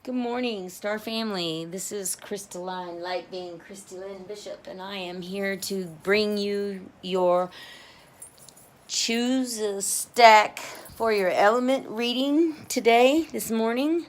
Good morning, Star Family. This is Crystalline Light being Christy Lynn Bishop, and I am here to bring you your choose a stack for your element reading today, this morning.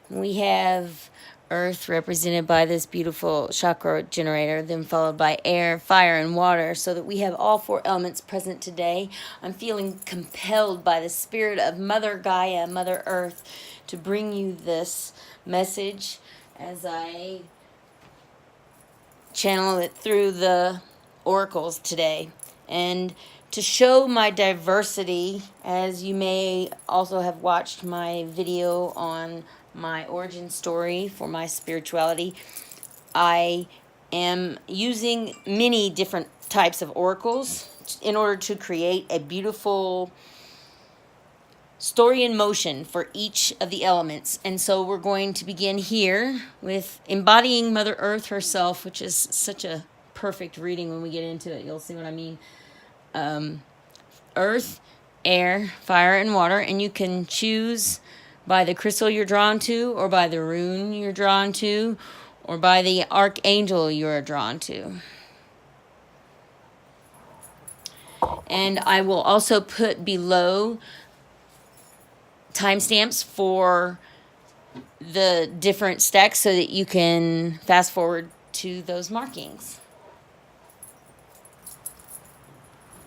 We have Earth represented by this beautiful chakra generator, then followed by air, fire, and water, so that we have all four elements present today. I'm feeling compelled by the spirit of Mother Gaia, Mother Earth, to bring you this message as I channel it through the oracles today. And to show my diversity, as you may also have watched my video on my origin story for my spirituality, I am using many different types of oracles in order to create a beautiful story in motion for each of the elements. And so we're going to begin here with embodying Mother Earth herself, which is such a perfect reading. When we get into it, you'll see what I mean. Earth, air, fire, and water. And you can choose by the crystal you're drawn to, or by the rune you're drawn to, or by the archangel you're drawn to. And I will also put below timestamps for the different stacks so that you can fast forward to those markings.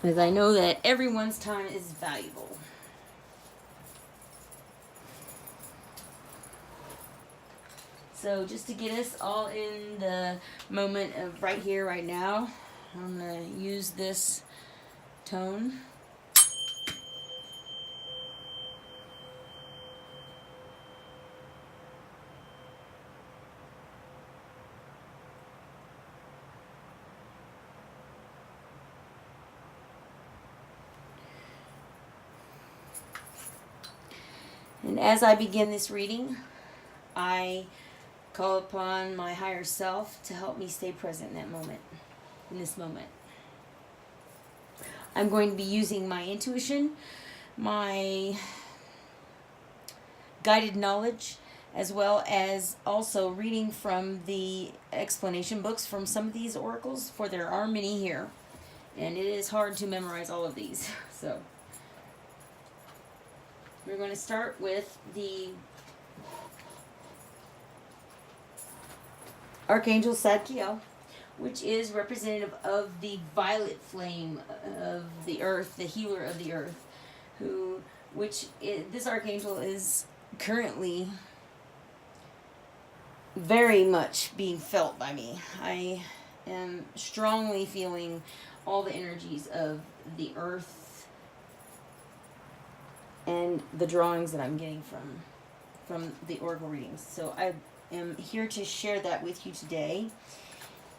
Because I know that everyone's time is valuable. So just to get us all in the moment of right here, right now, I'm going to use this tone. And as I begin this reading, I call upon my higher self to help me stay present in that moment, in this moment. I'm going to be using my intuition, my guided knowledge, as well as also reading from the explanation books from some of these oracles, for there are many here, and it is hard to memorize all of these. So we're going to start with the Archangel Zadkiel, which is representative of the violet flame of the earth, the healer of the earth, this archangel is currently very much being felt by me. I am strongly feeling all the energies of the earth and the drawings that I'm getting from the oracle readings. So I am here to share that with you today.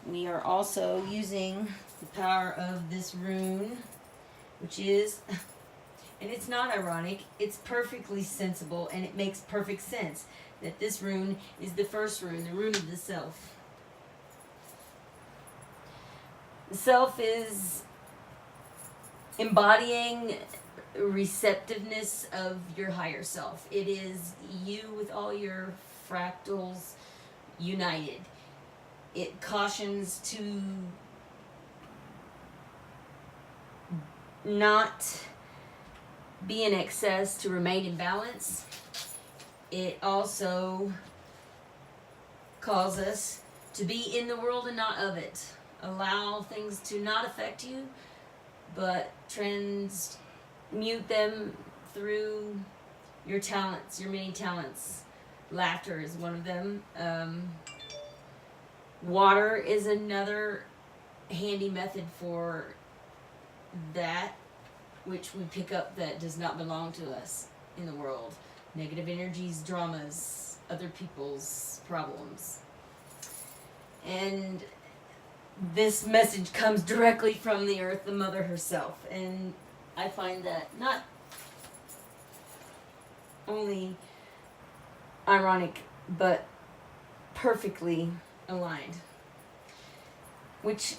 We are also using the power of this rune, which is, and it's not ironic, it's perfectly sensible, and it makes perfect sense that this rune is the first rune, the rune of the self. The self is embodying receptiveness of your higher self. It is you with all your fractals united. It cautions to not be in excess, to remain in balance. It also calls us to be in the world and not of it. Allow things to not affect you, but transmute them through your talents, your many talents. Laughter is one of them. Water is another handy method for that, which we pick up that does not belong to us in the world. Negative energies, dramas, other people's problems. And this message comes directly from the earth, the mother herself. And I find that not only ironic, but perfectly aligned, which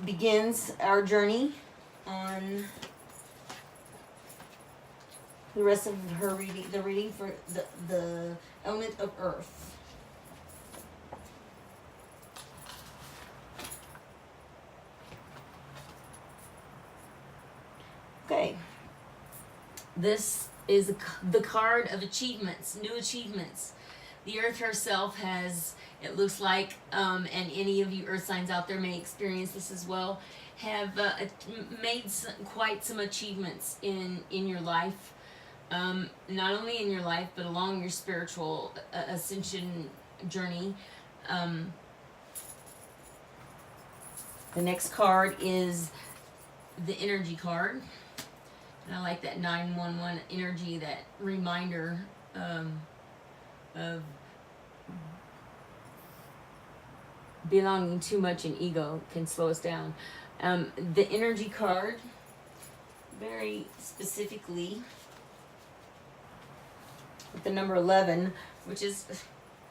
begins our journey on the rest of her reading, the reading for the element of earth. Okay. This is the card of achievements, new achievements. The earth herself has, it looks like, and any of you earth signs out there may experience this as well, have made quite some achievements in your life. Not only in your life, but along your spiritual ascension journey. The next card is the energy card. And I like that 911 energy, that reminder of belonging too much in ego can slow us down. The energy card, very specifically, with the number 11, which is,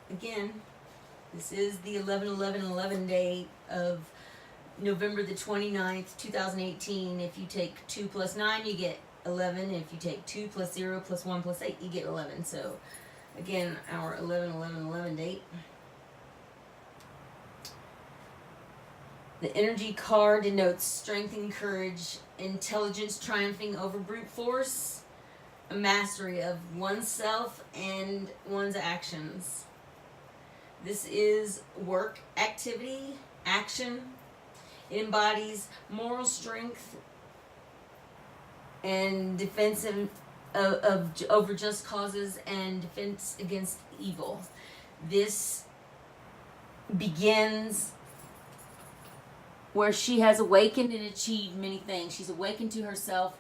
again, this is the 11-11-11 day of November the 29th, 2018. If you take 2 plus 9, you get 11. If you take 2 plus 0 plus 1 plus 8, you get 11. So, again, our 11-11-11 date. The energy card denotes strength and courage, intelligence triumphing over brute force, a mastery of oneself and one's actions. This is work, activity, action. It embodies moral strength and defense of over just causes and defense against evil. This begins where she has awakened and achieved many things. She's awakened to herself.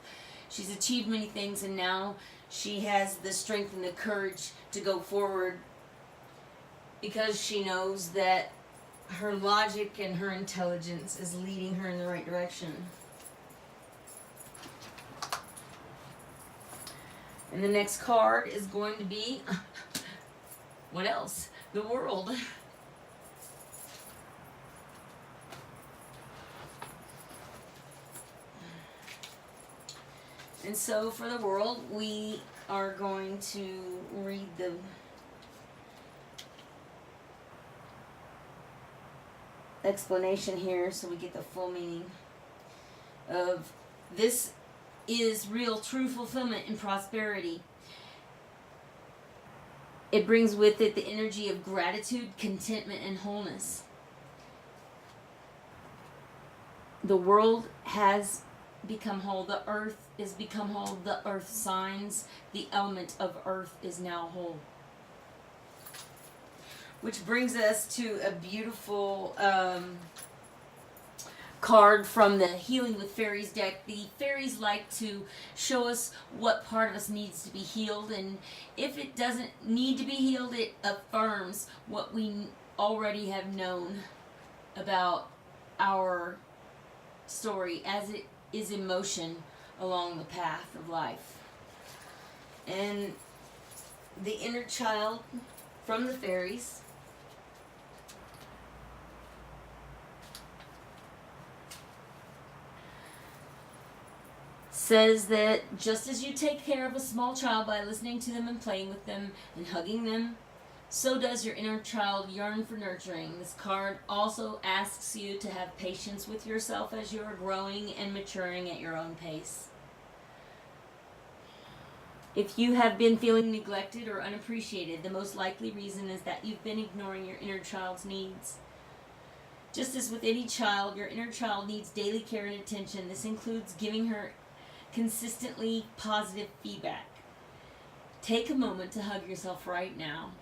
She's achieved many things, and now she has the strength and the courage to go forward because she knows that her logic and her intelligence is leading her in the right direction. And the next card is going to be, what else? The world. And so for the world, we are going to read the explanation here so we get the full meaning of this. Is real true fulfillment and prosperity. It brings with it the energy of gratitude, contentment, and wholeness. The world has become whole. The earth is become whole. The earth signs. The element of earth is now whole. Which brings us to a beautiful card from the Healing with Fairies deck. The fairies like to show us what part of us needs to be healed, and if it doesn't need to be healed, it affirms what we already have known about our story as it is in motion along the path of life. And the inner child from the fairies says that just as you take care of a small child by listening to them and playing with them and hugging them, so does your inner child yearn for nurturing. This card also asks you to have patience with yourself as you are growing and maturing at your own pace. If you have been feeling neglected or unappreciated, the most likely reason is that you've been ignoring your inner child's needs. Just as with any child, your inner child needs daily care and attention. This includes giving her consistently positive feedback. Take a moment to hug yourself right now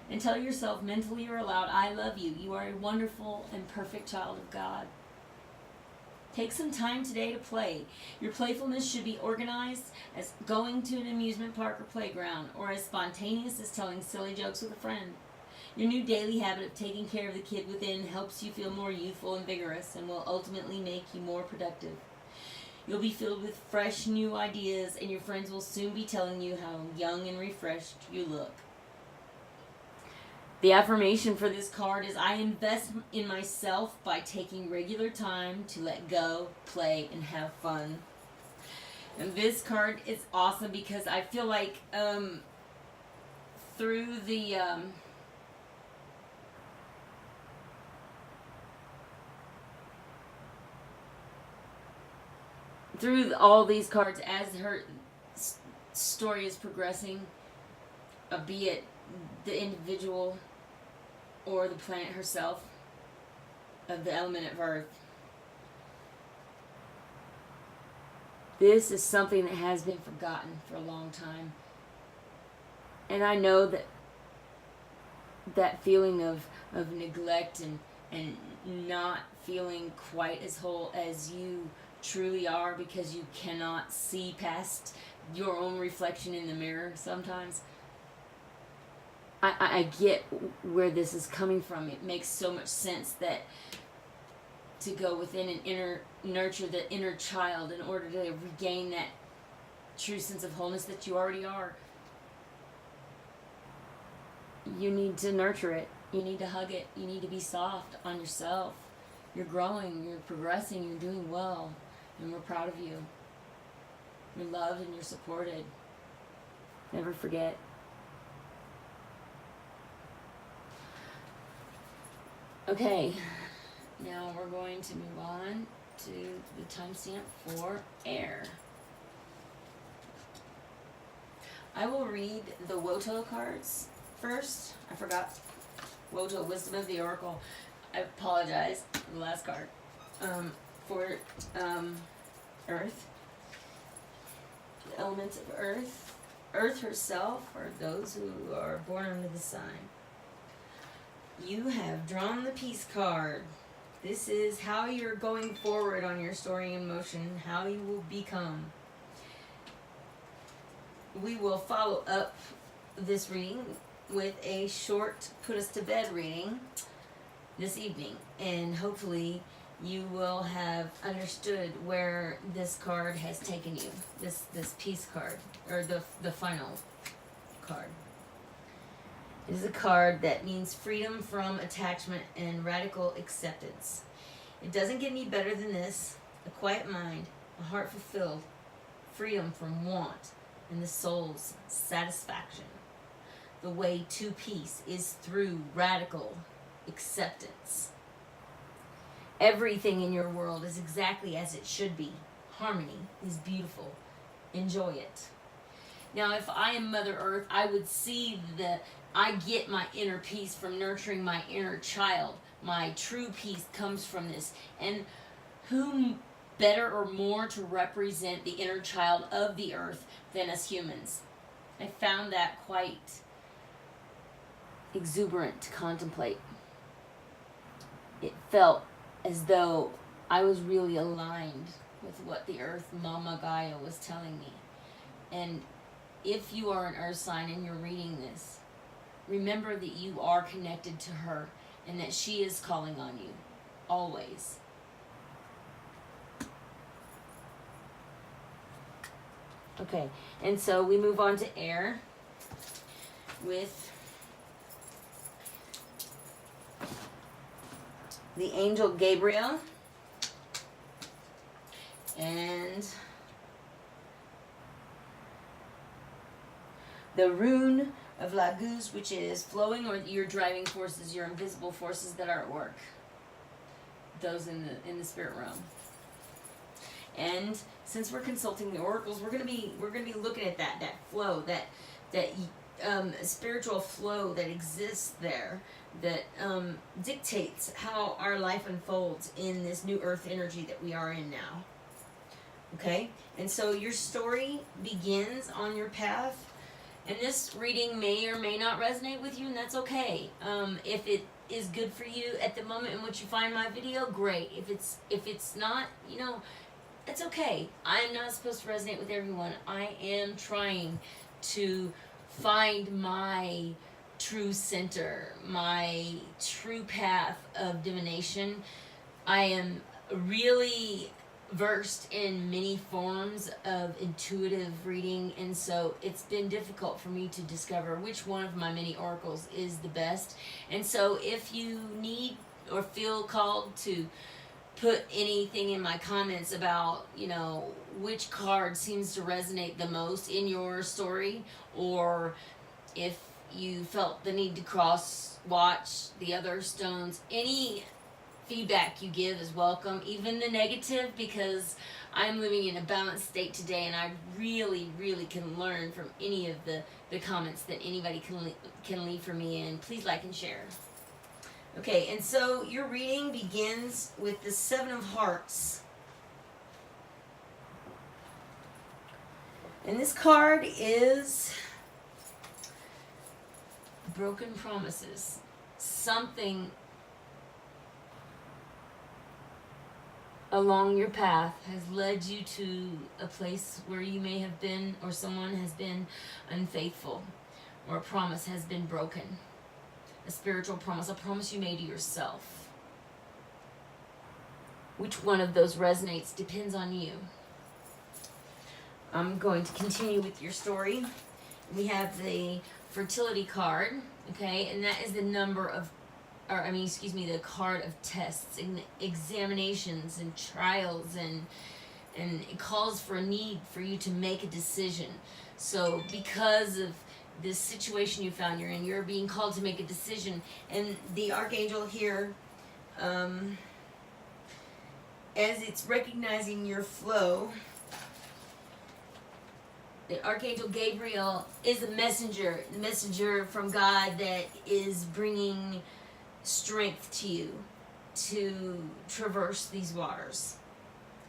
and tell yourself mentally or aloud, I love you. You are a wonderful and perfect child of God. Take some time today to play. Your playfulness should be organized as going to an amusement park or playground, or as spontaneous as telling silly jokes with a friend. Your new daily habit of taking care of the kid within helps you feel more youthful and vigorous and will ultimately make you more productive. You'll be filled with fresh new ideas, and your friends will soon be telling you how young and refreshed you look. The affirmation for this card is, I invest in myself by taking regular time to let go, play, and have fun. And this card is awesome because I feel like through the through all these cards, as her story is progressing, be it the individual or the planet herself, of the element of Earth, this is something that has been forgotten for a long time. And I know that that feeling of neglect and not feeling quite as whole as you truly are, because you cannot see past your own reflection in the mirror sometimes. I get where this is coming from. It makes so much sense that to go within and nurture the inner child in order to regain that true sense of wholeness that you already are. You need to nurture it. You need to hug it. You need to be soft on yourself. You're growing, you're progressing, you're doing well, and we're proud of you. You're loved and you're supported. Never forget. Okay, now we're going to move on to the timestamp for air. I will read the Woto cards first. I forgot. Woto, Wisdom of the Oracle. I apologize for the last card. For Earth. The elements of Earth. Earth herself, or those who are born under the sign. You have drawn the Peace card. This is how you're going forward on your story in motion, how you will become. We will follow up this reading with a short put us to bed reading this evening, and hopefully you will have understood where this card has taken you, this Peace card, or the final card. It is a card that means freedom from attachment and radical acceptance. It doesn't get any better than this. A quiet mind, a heart fulfilled, freedom from want, and the soul's satisfaction. The way to peace is through radical acceptance. Everything in your world is exactly as it should be. Harmony is beautiful. Enjoy it. Now, if I am Mother Earth, I would see that I get my inner peace from nurturing my inner child. My true peace comes from this. And whom better or more to represent the inner child of the earth than us humans? I found that quite exuberant to contemplate. It felt as though I was really aligned with what the earth Mama Gaia was telling me. And if you are an earth sign and you're reading this, remember that you are connected to her and that she is calling on you, always. Okay, and so we move on to air with the angel Gabriel and the rune of Laguz, which is flowing, or your driving forces, your invisible forces that are at work. Those in the spirit realm. And since we're consulting the oracles, we're gonna be looking at that flow, that spiritual flow that exists there, that dictates how our life unfolds in this new earth energy that we are in now. Okay? And so your story begins on your path, and this reading may or may not resonate with you, and that's okay. If it is good for you at the moment in which you find my video, great. If it's not, it's okay. I am not supposed to resonate with everyone. I am trying to find my true center, my true path of divination. I am really versed in many forms of intuitive reading, and so it's been difficult for me to discover which one of my many oracles is the best. And so if you need or feel called to put anything in my comments about, you know, which card seems to resonate the most in your story, or if you felt the need to cross watch the other stones. Any feedback you give is welcome, even the negative, because I'm living in a balanced state today, and I really, really can learn from any of the comments that anybody can leave for me. And please like and share. Okay, and so your reading begins with the Seven of Hearts. And this card is broken promises. Something along your path has led you to a place where you may have been, or someone has been unfaithful, or a promise has been broken. A spiritual promise, a promise you made to yourself. Which one of those resonates depends on you. I'm going to continue with your story. We have the fertility card, okay, and that is the the card of tests and examinations and trials, and it calls for a need for you to make a decision. So because of this situation you found you're being called to make a decision. And the archangel here, as it's recognizing your flow, the archangel Gabriel is a messenger from God that is bringing strength to you to traverse these waters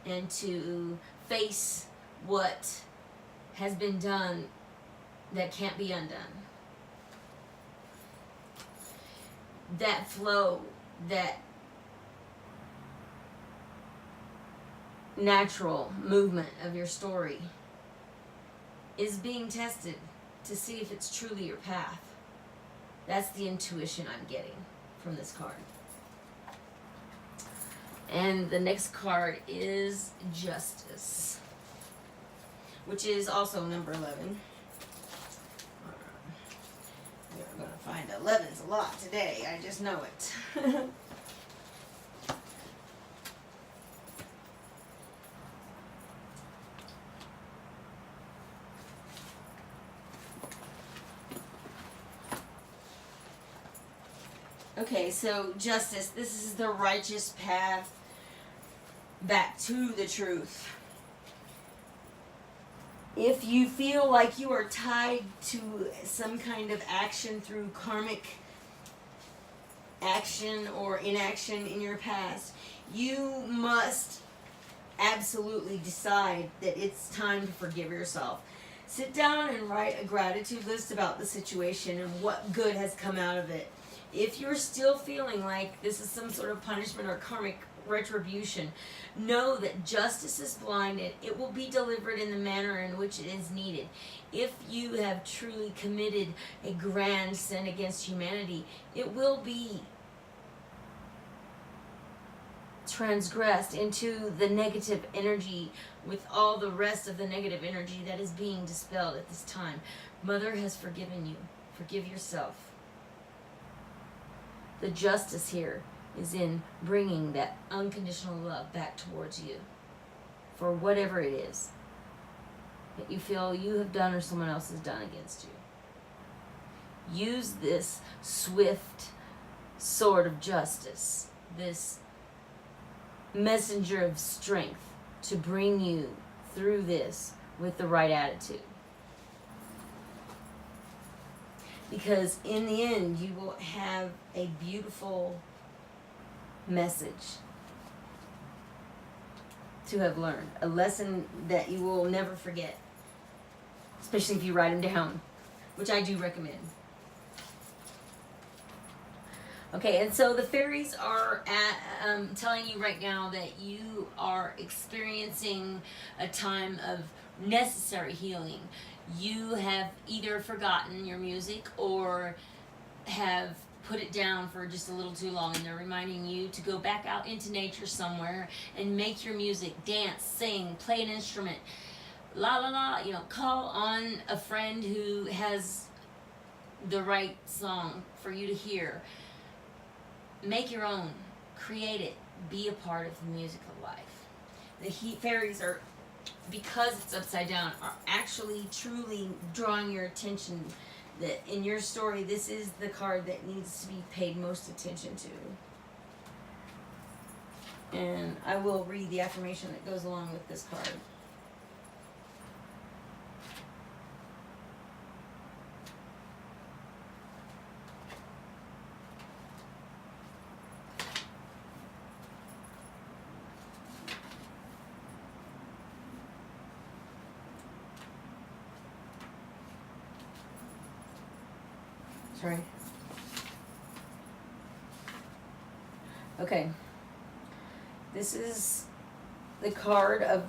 and to face what has been done that can't be undone. That flow, that natural movement of your story is being tested to see if it's truly your path. That's the intuition I'm getting from this card. And the next card is Justice, which is also number 11. We're going to find 11s a lot today. I just know it. Okay, so justice. This is the righteous path back to the truth. If you feel like you are tied to some kind of action through karmic action or inaction in your past, you must absolutely decide that it's time to forgive yourself. Sit down and write a gratitude list about the situation and what good has come out of it. If you're still feeling like this is some sort of punishment or karmic retribution, know that justice is blind and it will be delivered in the manner in which it is needed. If you have truly committed a grand sin against humanity, it will be transgressed into the negative energy with all the rest of the negative energy that is being dispelled at this time. Mother has forgiven you. Forgive yourself. The justice here is in bringing that unconditional love back towards you for whatever it is that you feel you have done or someone else has done against you. Use this swift sword of justice, this messenger of strength, to bring you through this with the right attitude. Because in the end, you will have a beautiful message to have learned. A lesson that you will never forget. Especially if you write them down, which I do recommend. Okay, and so the fairies are telling you right now that you are experiencing a time of necessary healing. You have either forgotten your music or have put it down for just a little too long, and they're reminding you to go back out into nature somewhere and make your music, dance, sing, play an instrument, la la la, call on a friend who has the right song for you to hear. Make your own, create it, be a part of the music of life. The fairies are, because it's upside down, are actually truly drawing your attention that in your story, this is the card that needs to be paid most attention to. And I will read the affirmation that goes along with this card. Sorry. Okay. This is the card of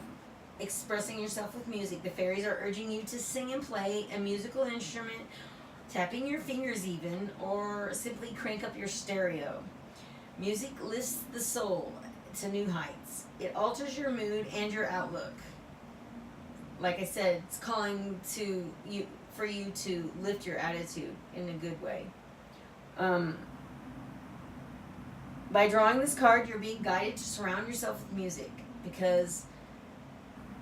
expressing yourself with music. The fairies are urging you to sing and play a musical instrument, tapping your fingers even, or simply crank up your stereo. Music lifts the soul to new heights. It alters your mood and your outlook. Like I said, it's calling to you for you to lift your attitude in a good way. By drawing this card, you're being guided to surround yourself with music, because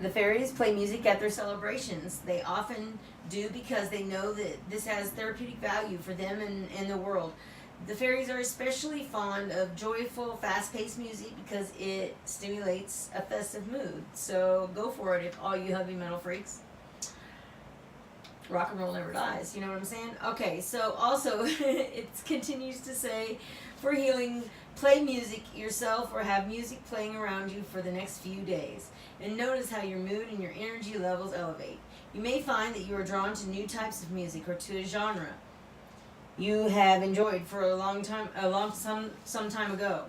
the fairies play music at their celebrations. They often do because they know that this has therapeutic value for them and the world. The fairies are especially fond of joyful, fast-paced music because it stimulates a festive mood. So go for it, if all you heavy metal freaks. Rock and roll never dies, you know what I'm saying? Okay, so also it continues to say, for healing, play music yourself or have music playing around you for the next few days. And notice how your mood and your energy levels elevate. You may find that you are drawn to new types of music or to a genre you have enjoyed for some time ago.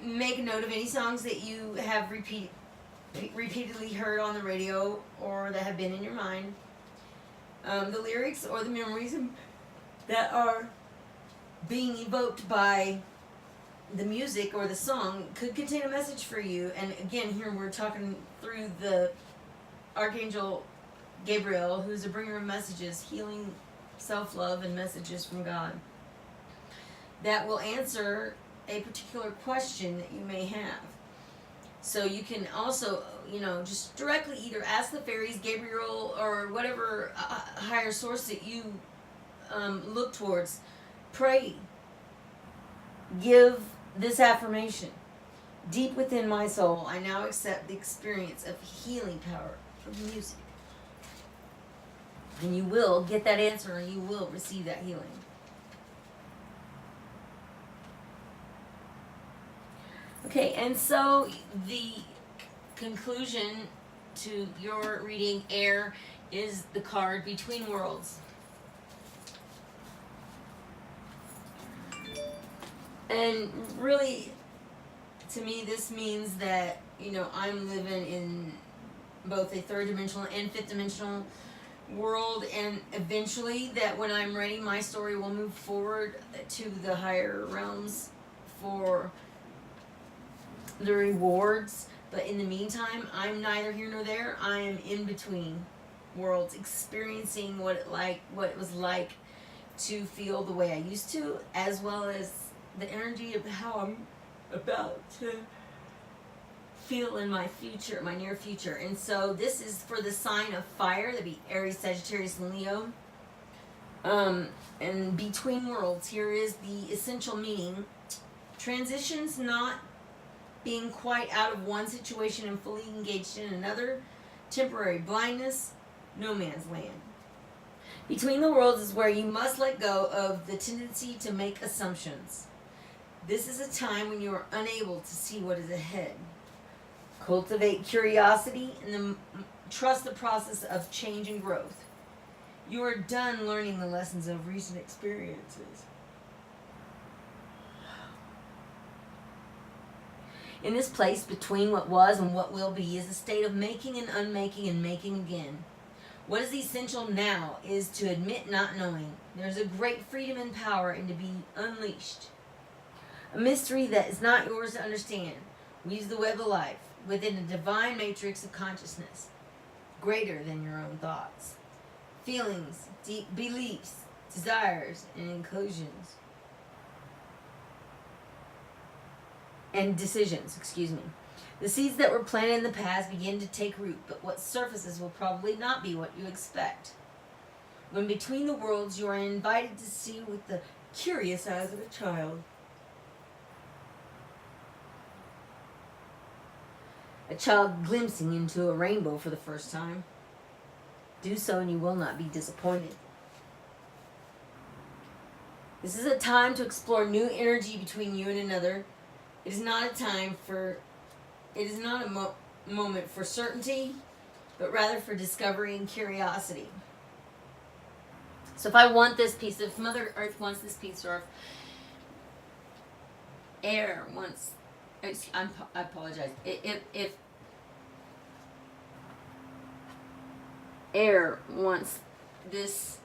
Make a note of any songs that you have repeatedly heard on the radio or that have been in your mind. The lyrics or the memories that are being evoked by the music or the song could contain a message for you. And again, here we're talking through the Archangel Gabriel, who's a bringer of messages, healing, self-love, and messages from God that will answer a particular question that you may have. So you can also, just directly either ask the fairies, Gabriel, or whatever higher source that you look towards. Pray. Give this affirmation. Deep within my soul, I now accept the experience of healing power from music. And you will get that answer, and you will receive that healing. Okay, and so the conclusion to your reading, Air, is the card Between Worlds. And really, to me, this means that, I'm living in both a third dimensional and fifth dimensional world, and eventually that when I'm ready, my story will move forward to the higher realms for the rewards. But in the meantime, I'm neither here nor there. I am in between worlds, experiencing what it was like to feel the way I used to, as well as the energy of how I'm about to feel in my future, my near future. And so this is for the sign of fire, that'd be Aries, Sagittarius, and Leo. And Between Worlds, here is the essential meaning. Transitions not being quite out of one situation and fully engaged in another. Temporary blindness, no man's land. Between the worlds is where you must let go of the tendency to make assumptions. This is a time when you are unable to see what is ahead. Cultivate curiosity and then trust the process of change and growth. You are done learning the lessons of recent experiences. In this place between what was and what will be is a state of making and unmaking and making again. What is essential now is to admit not knowing. There's a great freedom and power and to be unleashed. A mystery that is not yours to understand. Weaves the web of life within a divine matrix of consciousness, greater than your own thoughts, feelings, deep beliefs, desires, and inclusions. and decisions, excuse me. The seeds that were planted in the past begin to take root, but what surfaces will probably not be what you expect. When between the worlds, you are invited to see with the curious eyes of a child. A child glimpsing into a rainbow for the first time. Do so and you will not be disappointed. This is a time to explore new energy between you and another. It is not a moment for certainty, but rather for discovery and curiosity. So if I want this piece, if Mother Earth wants this piece, or if air wants, I apologize. If air wants this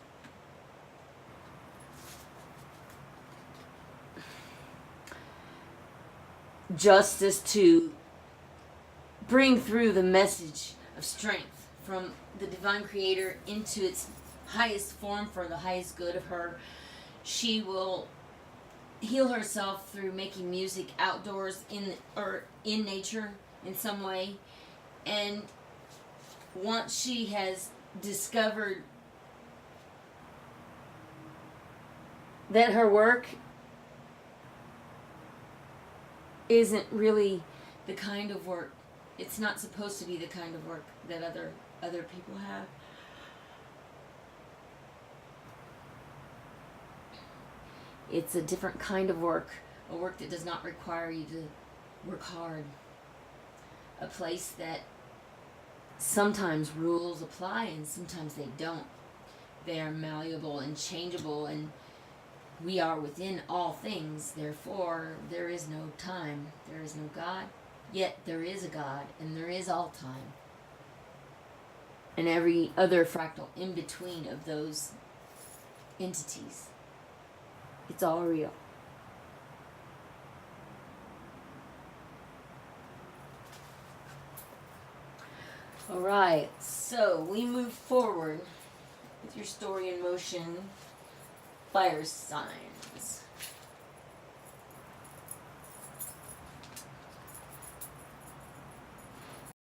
justice to bring through the message of strength from the divine creator into its highest form for the highest good of her, she will heal herself through making music outdoors in nature in some way. And once she has discovered that her work isn't really the kind of work, it's not supposed to be the kind of work that other people have. It's a different kind of work, a work that does not require you to work hard. A place that sometimes rules apply and sometimes they don't. They are malleable and changeable, and we are within all things. Therefore, there is no time. There is no God. Yet there is a God, and there is all time. And every other fractal in between of those entities. It's all real. All right, so we move forward with your story in motion. Fire signs.